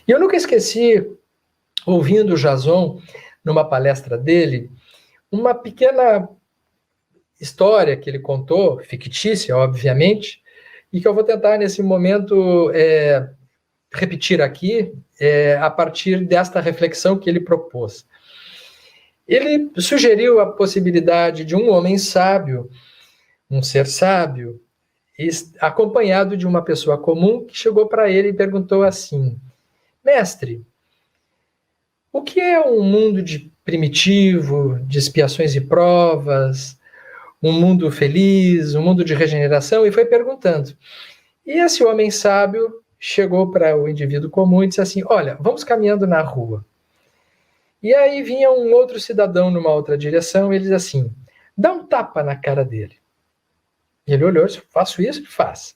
E eu nunca esqueci, ouvindo o Jason, numa palestra dele, uma pequena história que ele contou, fictícia, obviamente, e que eu vou tentar, nesse momento, repetir aqui, a partir desta reflexão que ele propôs. Ele sugeriu a possibilidade de um homem sábio, um ser sábio, acompanhado de uma pessoa comum, que chegou para ele e perguntou assim: mestre, o que é um mundo de primitivo, de expiações e provas, um mundo feliz, um mundo de regeneração? E foi perguntando. E esse homem sábio chegou para o indivíduo comum e disse assim: olha, vamos caminhando na rua. E aí vinha um outro cidadão numa outra direção e ele diz assim: dá um tapa na cara dele. E ele olhou e disse: faço isso? Faz.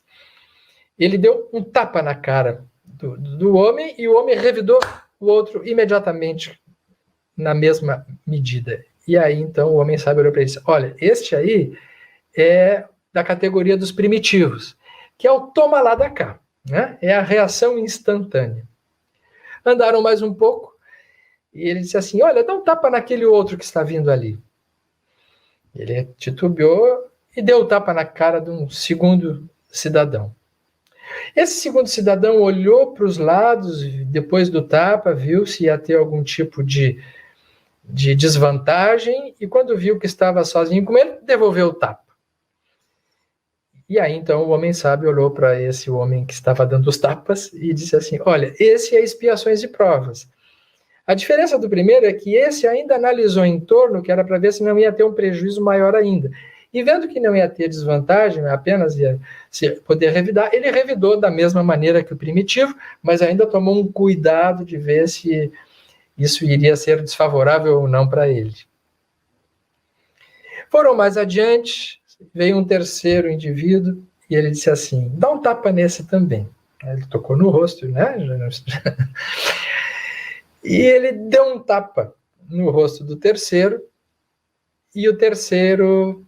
Ele deu um tapa na cara do homem e o homem revidou o outro imediatamente na mesma medida. E aí, então, o homem sábio olhou para ele e disse: olha, este aí é da categoria dos primitivos, que é o toma lá da cá, né? É a reação instantânea. Andaram mais um pouco e ele disse assim: olha, dá um tapa naquele outro que está vindo ali. Ele titubeou e deu o tapa na cara de um segundo cidadão. Esse segundo cidadão olhou para os lados, depois do tapa, viu se ia ter algum tipo de desvantagem, e quando viu que estava sozinho com ele, devolveu o tapa. E aí, então, o homem sábio olhou para esse homem que estava dando os tapas e disse assim: olha, esse é expiações e provas. A diferença do primeiro é que esse ainda analisou em torno, que era para ver se não ia ter um prejuízo maior ainda. E vendo que não ia ter desvantagem, apenas ia poder revidar, ele revidou da mesma maneira que o primitivo, mas ainda tomou um cuidado de ver se isso iria ser desfavorável ou não para ele. Foram mais adiante, veio um terceiro indivíduo e ele disse assim: dá um tapa nesse também. Ele tocou no rosto, né? E ele deu um tapa no rosto do terceiro, e o terceiro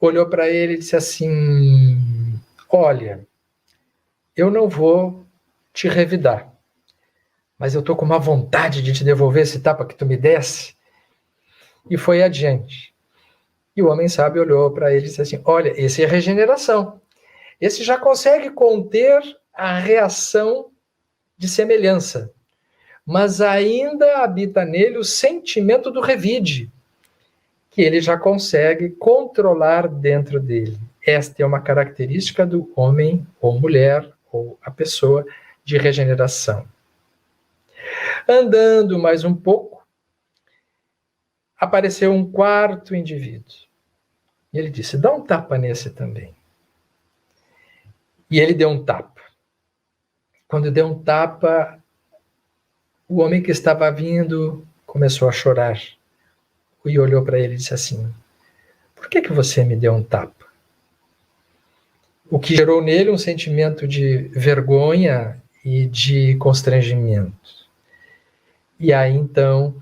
olhou para ele e disse assim: olha, eu não vou te revidar, mas eu estou com uma vontade de te devolver esse tapa que tu me desse. E foi adiante. E o homem sábio olhou para ele e disse assim: olha, esse é regeneração. Esse já consegue conter a reação de semelhança, mas ainda habita nele o sentimento do revide, que ele já consegue controlar dentro dele. Esta é uma característica do homem ou mulher ou a pessoa de regeneração. Andando mais um pouco, apareceu um quarto indivíduo. E ele disse: dá um tapa nesse também. E ele deu um tapa. Quando deu um tapa, o homem que estava vindo começou a chorar. E olhou para ele e disse assim: por que você me deu um tapa? O que gerou nele um sentimento de vergonha e de constrangimento. E aí, então,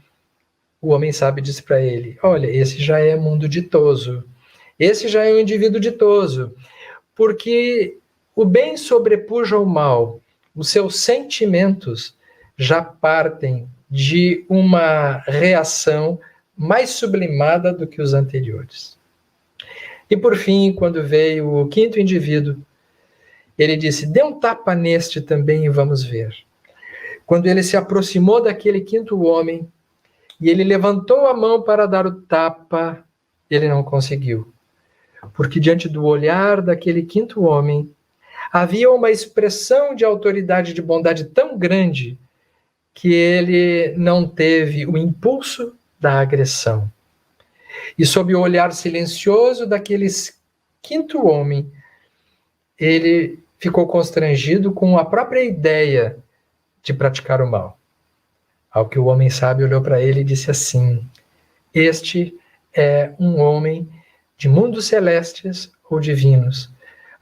o homem sábio disse para ele: olha, esse já é mundo ditoso. Esse já é um indivíduo ditoso. Porque o bem sobrepuja o mal. Os seus sentimentos já partem de uma reação mais sublimada do que os anteriores. E por fim, quando veio o quinto indivíduo, ele disse: dê um tapa neste também e vamos ver. Quando ele se aproximou daquele quinto homem e ele levantou a mão para dar o tapa, ele não conseguiu. Porque diante do olhar daquele quinto homem, havia uma expressão de autoridade e de bondade tão grande que ele não teve o impulso da agressão. E sob o olhar silencioso daquele quinto homem, ele ficou constrangido com a própria ideia de praticar o mal. Ao que o homem sábio olhou para ele e disse assim: este é um homem de mundos celestes ou divinos,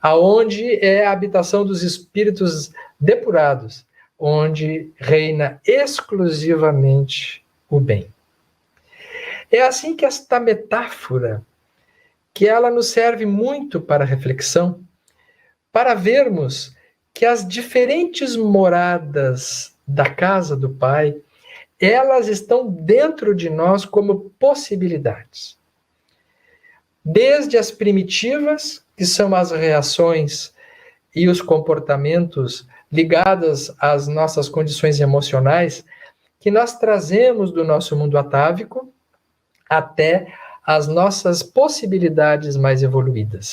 aonde é a habitação dos espíritos depurados, onde reina exclusivamente o bem. É assim que esta metáfora, que ela nos serve muito para reflexão, para vermos que as diferentes moradas da casa do Pai, elas estão dentro de nós como possibilidades. Desde as primitivas, que são as reações e os comportamentos ligados às nossas condições emocionais, que nós trazemos do nosso mundo atávico, até as nossas possibilidades mais evoluídas.